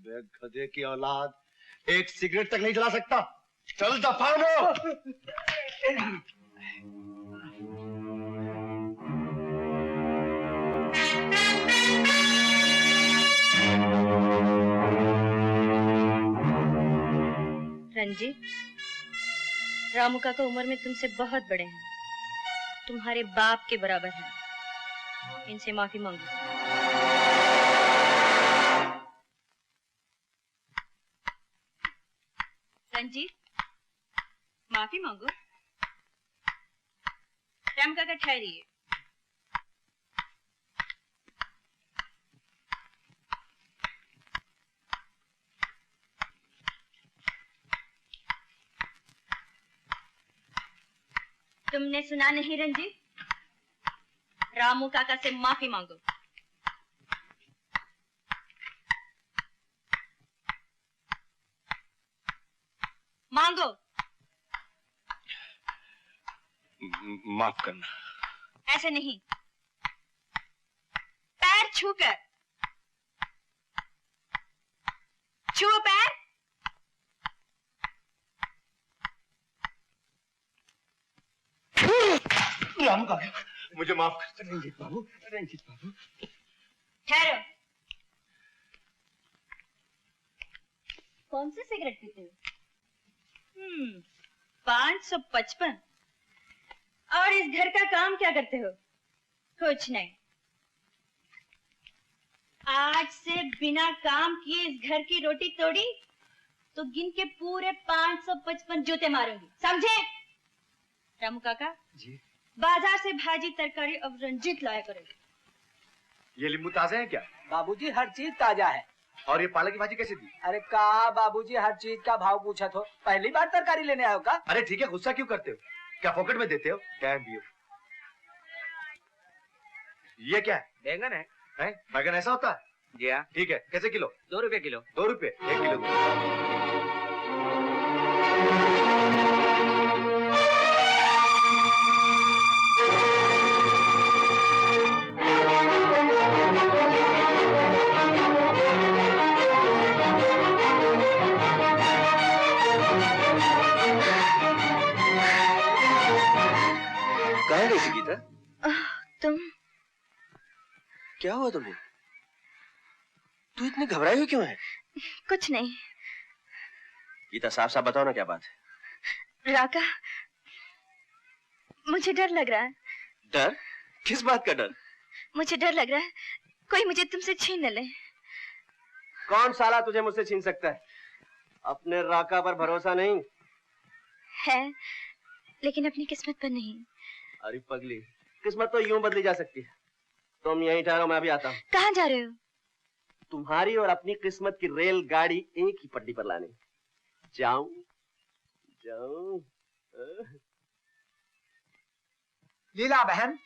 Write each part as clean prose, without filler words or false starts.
अबे गधे की औलाद, एक सिगरेट तक नहीं जला सकता। चल दफा हो। रंजीत, रामू काका उम्र में तुमसे बहुत बड़े हैं, तुम्हारे बाप के बराबर हैं। इनसे माफी मांगो। रंजीत, माफी मांगो। राम काका ठहरिए। तुमने सुना नहीं रंजीत? रामू काका से माफी मांगो। मांगो। माफ करना। ऐसे नहीं, पैर छूकर। छुओ पैर। रामू काका, मुझे माफ कर। रंजीत बाबू, रंजीत बाबू। ठहरो। कौन सी सिगरेट पीते हो? 555। और इस घर का काम क्या करते हो? कुछ नहीं। आज से बिना काम किए इस घर की रोटी तोड़ी तो गिन के पूरे 555 जूते मारूंगी, समझे? रामू काका जी, बाजार से भाजी तरकारी अब रंजीत लाया करेगा। ये नींबू ताजे हैं क्या? बाबूजी हर चीज ताजा है। और ये पालक की भाजी कैसे दी? अरे कहा बाबूजी हर चीज का भाव पूछा तो पहली बार तरकारी लेने आयो का? अरे ठीक है, गुस्सा क्यों करते हो? क्या पॉकेट में देते हो? कैम भी हो। ये क्या है? बैंगन है। बैगन ऐसा होता है? जी हाँ। ठीक है, कैसे किलो? 2 रुपए किलो। 2 रुपए 1 किलो। कहाँ गई थी गीता? तुम क्या हुआ तुम्हें? तू इतनी घबराई हुई क्यों है? कुछ नहीं। गीता साफ साफ बताओ ना, क्या बात है? राका, मुझे डर लग रहा है। डर? किस बात का डर? मुझे डर लग रहा है कोई मुझे तुमसे छीन न ले। कौन साला तुझे मुझसे छीन सकता है? अपने राका पर भरोसा नहीं है, लेकिन अपनी किस्मत पर नहीं। अरे पगली, किस्मत तो यूं बदली जा सकती है। तुम यहीं ठहरो, मैं अभी आता हूँ। कहाँ जा रहे हो? तुम्हारी और अपनी किस्मत की रेलगाड़ी एक ही पटरी पर लाने। जाऊं जाऊं। लीला बहन,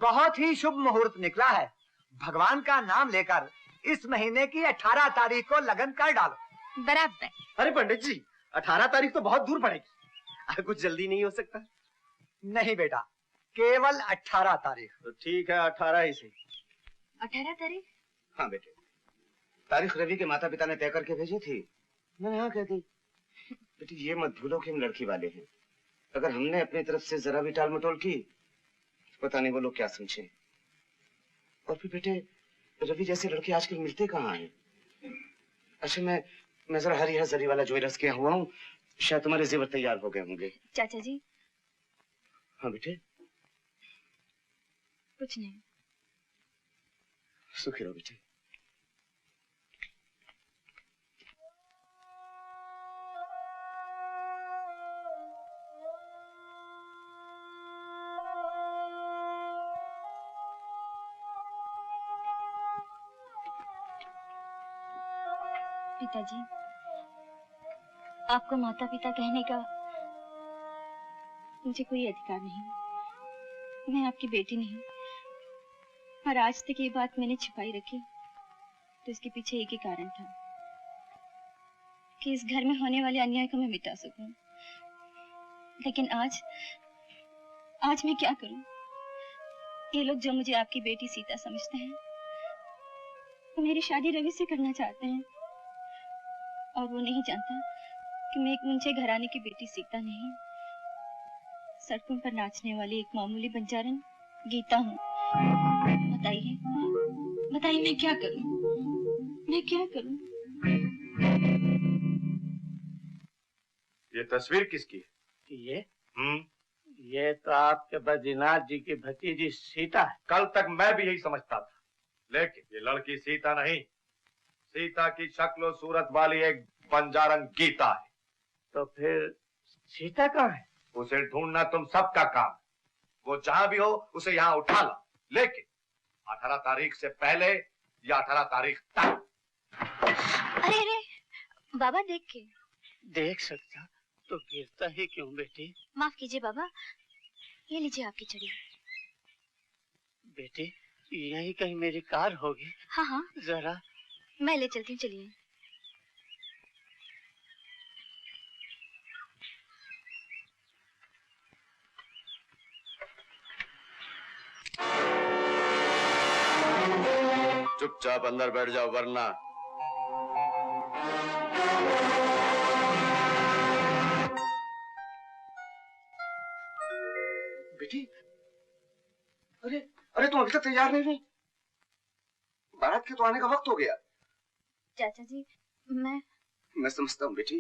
बहुत ही शुभ मुहूर्त निकला है। भगवान का नाम लेकर इस महीने की 18 तारीख को लगन कर डालो। बराबर। अरे पंडित जी, 18 तारीख तो बहुत दूर पड़ेगी। कुछ जल्दी नहीं हो सकता? नहीं बेटा, केवल 18 तारीख। तो ठीक है, 18 ही सही। 18 तारीख? हाँ बेटे, तारीख रवि के माता पिता ने तय करके भेजी थी, मैंने हाँ कह दी। बेटी ये मत भूलो कि हम लड़की वाले हैं। अगर हमने अपनी तरफ से जरा भी टाल मटोल की, पता नहीं वो लोग क्या समझे। और फिर बेटे, रवि जैसे लड़के आजकल मिलते कहाँ हैं? अच्छा मैं जरा हरी जरी वाला जोई रस के हुआ हूँ, शायद तुम्हारे जेवर तैयार हो गए होंगे। चाचा जी। हाँ बेटे। कुछ नहीं। सुखी रहो बेटे। पिताजी, आपको माता पिता कहने का मुझे कोई अधिकार नहीं। मैं आपकी बेटी नहीं, और आज तक ये बात मैंने छिपाई रखी तो इसके पीछे एक ही कारण था कि इस घर में होने वाले अन्याय को मैं मिटा सकूं। लेकिन आज मैं क्या करूं? ये लोग जो मुझे आपकी बेटी सीता समझते हैं, वो मेरी शादी रवि से करना चाहते हैं। और वो नहीं जानता कि मैं एक मुंचे घराने की बेटी सीता नहीं, सड़कों पर नाचने वाली एक मामूली बंजारन गीता हूँ। बताइए बताइए, मैं क्या करूं, मैं क्या करूं? ये तस्वीर किसकी है? ये तो आपके बद्रीनाथ जी की भतीजी सीता है। कल तक मैं भी यही समझता था, लेकिन ये लड़की सीता नहीं, सीता की शक्ल सूरत वाली एक बंजारन गीता है। तो फिर सीता कहाँ है? उसे ढूंढना तुम सबका काम है। वो जहां भी हो उसे यहाँ उठा ला, लेकिन 18 तारीख से पहले या 18 तारीख तक। अरे अरे बाबा, देख सकता तो गिरता ही क्यों बेटी? माफ कीजिए बाबा, ये लीजिए आपकी छड़ी। बेटी यही कहीं मेरी कार होगी। हाँ हाँ, जरा मैं ले चलती हूँ, चलिए। चुपचाप अंदर बैठ जाओ, वरना बेटी, अरे अरे तुम अभी तक तैयार नहीं हुई? बारात के तो आने का वक्त हो गया। चाचा जी, मैं समझता हूँ बेटी,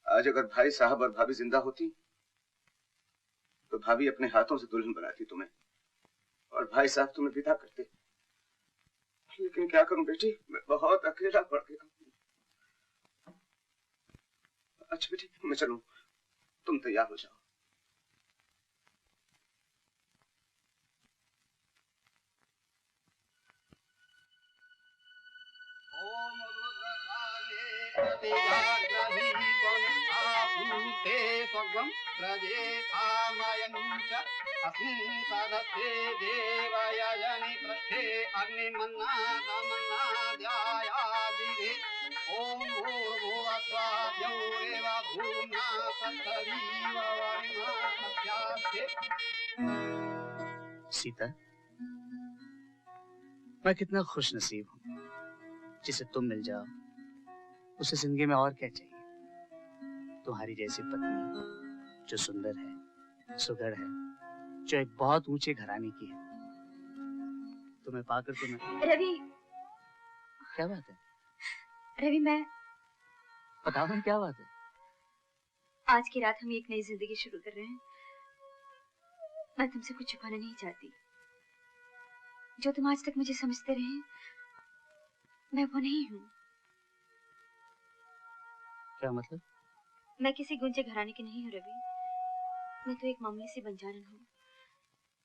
आज अगर भाई साहब और भाभी जिंदा होती तो भाभी अपने हाथों से दुल्हन बनाती तुम्हें और भाई साहब तुम्हें विदा करते। लेकिन क्या करूं बेटी, मैं बहुत अकेला पड़ गया। अच्छा बेटी, मैं चलूं, तुम तैयार हो जाओ। सीता, मैं कितना खुश नसीब हूँ जिसे तुम मिल जाओ। उसे जिंदगी में और क्या चाहिए? तुम्हारी जैसी पत्नी जो सुंदर है, सुघड़ है, जो एक बहुत ऊंचे घराने की है। तुम्हें पाकर तो मैं... रवि, क्या बात है? रवि, मैं... बताओ ना, क्या बात है? आज की रात हम एक नई जिंदगी शुरू कर रहे हैं। मैं तुमसे कुछ छुपाना नहीं चाहती। जो तुम आज तक मुझे समझते रहे, मैं वो नहीं हूँ। क्या मतलब? मैं किसी गुंजे घराने की नहीं हूँ रवि। मैं तो एक मामूली सी बंजारन हूँ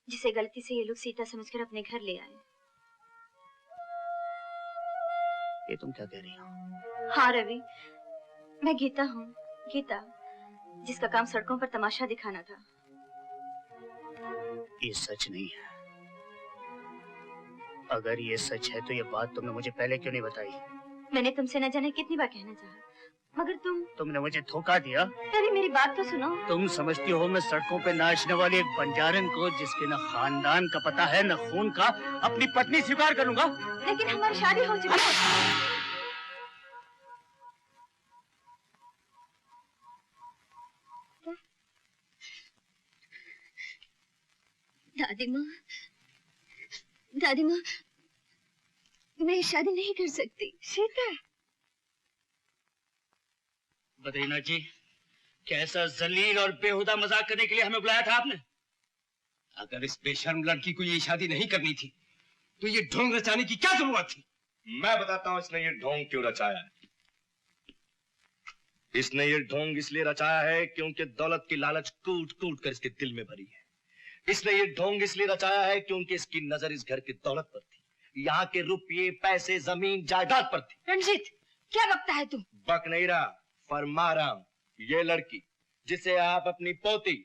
जिसे गलती से ये लोग सीता समझकर अपने घर ले आए। ये तुम क्या कह रही हो? हाँ रवि, मैं गीता हूँ, गीता, जिसका काम सड़कों पर तमाशा दिखाना था। ये सच नहीं है। अगर ये सच है तो ये बात तुमने मुझे पहले क्यों नहीं बताई? मैंने तुमसे न जाने कितनी बार कहना चाहा, मगर तुमने मुझे धोखा दिया। अरे मेरी बात तो सुनो। तुम समझती हो मैं सड़कों पे नाचने वाली एक बंजारन को, जिसके न खानदान का पता है न खून का, अपनी पत्नी स्वीकार करूंगा? लेकिन हमारी शादी हो चुकी है। दादी माँ, मैं शादी नहीं कर सकती। सीता, बद्रीनाथ जी, कैसा जलील और बेहुदा मजाक करने के लिए हमें बुलाया था आपने? अगर इस बेशर्म लड़की को ये शादी नहीं करनी थी तो ये ढोंग रचाने की क्या जरूरत थी? मैं बताता हूँ इसने ये ढोंग क्यों रचाया है। इसने ये ढोंग इसलिए रचाया है क्योंकि दौलत की लालच कूट कूट कर इसके दिल में भरी है। इसने ये ढोंग इसलिए रचाया है क्योंकि इसकी नजर इस घर की दौलत पर थी, यहाँ के रुपये, पैसे, जमीन, जायदाद पर थी। रणजीत, क्या बकता है तू? बक नहीं रहा, फरमा रहा हूं। ये लड़की जिसे आप अपनी पोती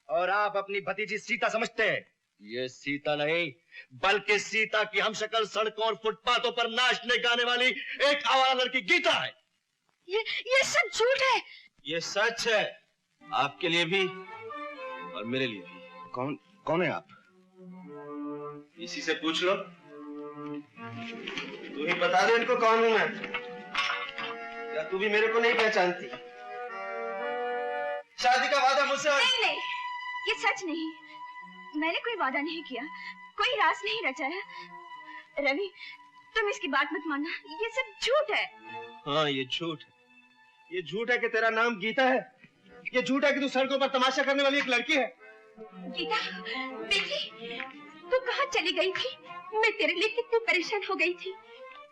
और आप अपनी भतीजी सीता समझते हैं, ये सीता नहीं बल्कि सीता की हमशक्ल सड़कों और फुटपाथों पर नाचने गाने वाली एक आवारा लड़की गीता है। ये सब झूठ है। ये सच है, आपके लिए भी और मेरे लिए भी। कौन है आप? इसी से पूछ लो। तू ही बता दे इनको कौन हूं मैं। या तू भी मेरे को नहीं पहचानती? शादी का वादा मुझसे नहीं नहीं, ये सच नहीं। मैंने कोई वादा नहीं किया, कोई राज नहीं रचाया। रवि, तुम इसकी बात मत मानना, ये सब झूठ है। हाँ, ये झूठ है। ये झूठ है कि तेरा नाम गीता है। ये झूठ है कि तू सड़कों पर तमाशा करने वाली एक लड़की है। गीता, बेटी, तू कहाँ चली गई थी? मैं तेरे लिए कितनी परेशान हो गई थी।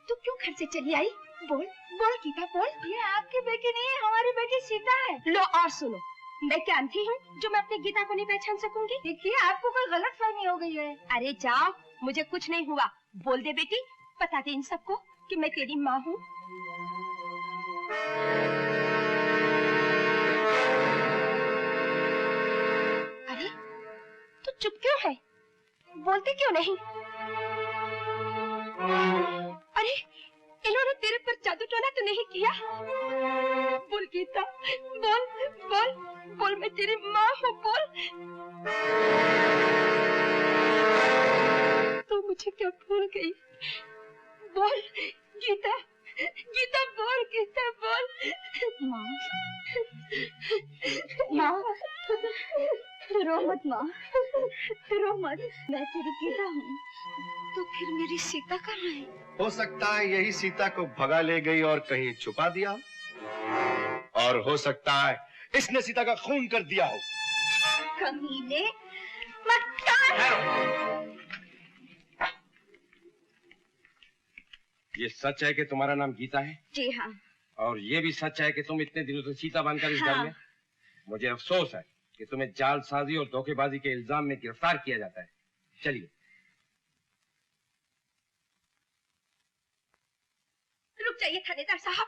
तू क्यों घर से चली आई? बोल बोल गीता, बोल। ये आपकी बेटी नहीं है, हमारी बेटी सीता है। लो और सुनो, मैं क्या अंधी हूँ जो मैं अपनी गीता को नहीं पहचान सकूंगी? देखिए, आपको कोई गलतफहमी हो गई है। अरे जाओ, मुझे कुछ नहीं हुआ। बोल दे बेटी, बता दे इन सबको कि मैं तेरी माँ हूँ। अरे तू चुप क्यों है? बोलती क्यों नहीं? अरे इन्होंने तेरे पर जादू टोना तो नहीं किया? बोल गीता, बोल बोल बोल, मैं तेरी माँ हूँ, बोल। तू मुझे क्या भूल गई? बोल गीता, गीता बोल, गीता बोल। माँ, माँ, रो मत माँ, रो मत। मैं तेरी गीता हूँ, तो फिर मेरी सीता कहाँ है? हो सकता है यही सीता को भगा ले गई और कहीं छुपा दिया, और हो सकता है इसने सीता का खून कर दिया हो। कमीने, मक्कार! ये सच है कि तुम्हारा नाम गीता है? जी हाँ। और ये भी सच है कि तुम इतने दिनों से सीता बनकर इस घर में? मुझे अफसोस है कि तुम्हें जालसाजी और धोखेबाजी के इल्जाम में गिरफ्तार किया जाता है। चलिए। रुक जाइए थानेदार साहब,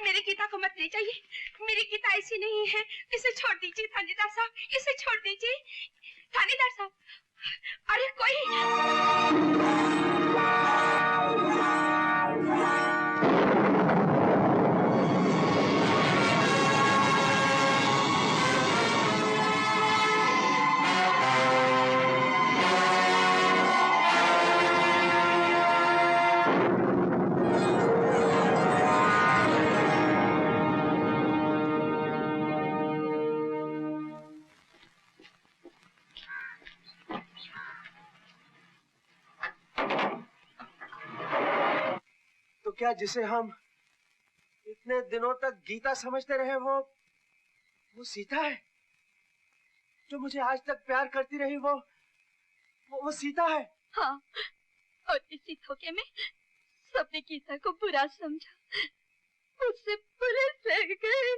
मेरी गीता को मत ले जाइए। मेरी गीता ऐसी नहीं है, इसे छोड़ दीजिए थानेदार साहब, इसे छोड़ दीजिए थानेदार साहब। अरे कोई! क्या जिसे हम इतने दिनों तक गीता समझते रहे वो सीता है? जो मुझे आज तक प्यार करती रही वो सीता है? हाँ, और इसी धोखे में सबने गीता को बुरा समझा, उससे बुरे लग गए।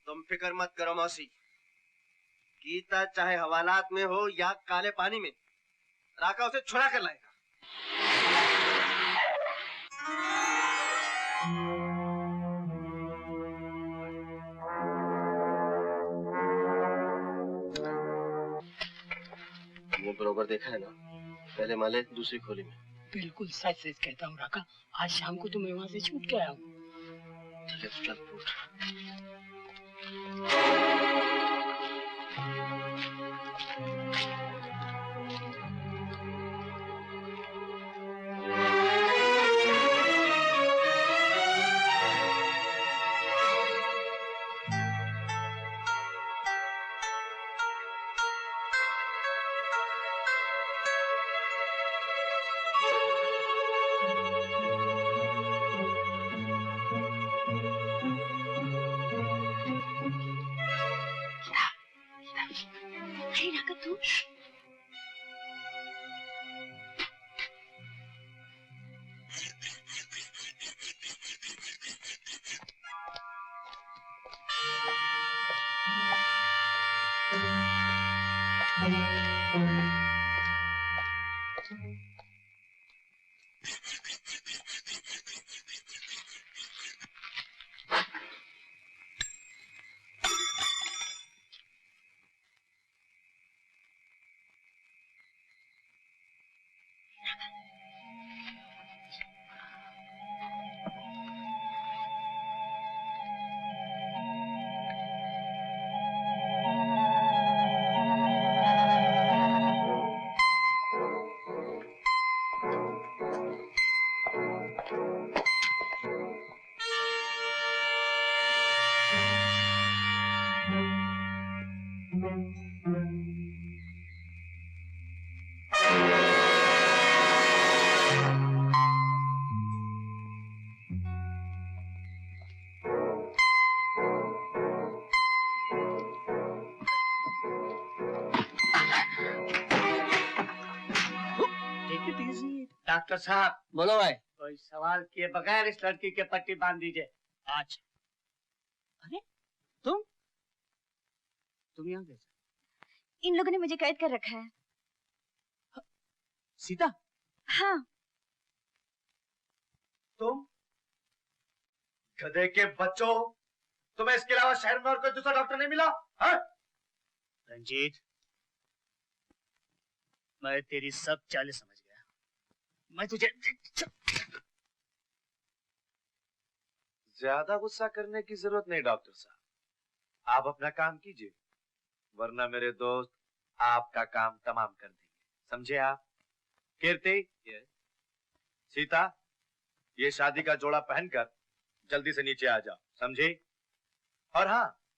तुम फिक्र मत करो मौसी, गीता चाहे हवालात में हो या काले पानी में, राका उसे छुड़ा कर लाएगा। वो बरोबर देखा है ना, पहले माले दूसरी खोली में। बिल्कुल सच सच कहता हूँ राका, आज शाम को तो मैं वहाँ से छूट के आया हूँ। ठीक है तो चल उठ। डॉक्टर साहब, बोलो भाई। कोई सवाल किए बगैर इस लड़की के पट्टी बांध दीजिए आज। अरे तुम यहाँ कैसे? इन लोगों ने मुझे कैद कर रखा है। सीता? हाँ। तुम गधे के बच्चों, तुम्हें इसके अलावा शहर में और कोई दूसरा डॉक्टर नहीं मिला? हाँ? रंजीत, मैं तेरी सब चालें समझ गया। मैं तुझे ज्यादा गुस्सा करने की जरूरत नहीं डॉक्टर साहब, आप अपना काम कीजिए, वरना मेरे दोस्त आपका काम तमाम कर देंगे, समझे आप? कीर्ति, सीता, ये शादी का जोड़ा पहनकर जल्दी से नीचे आ जाओ, समझे? और हाँ,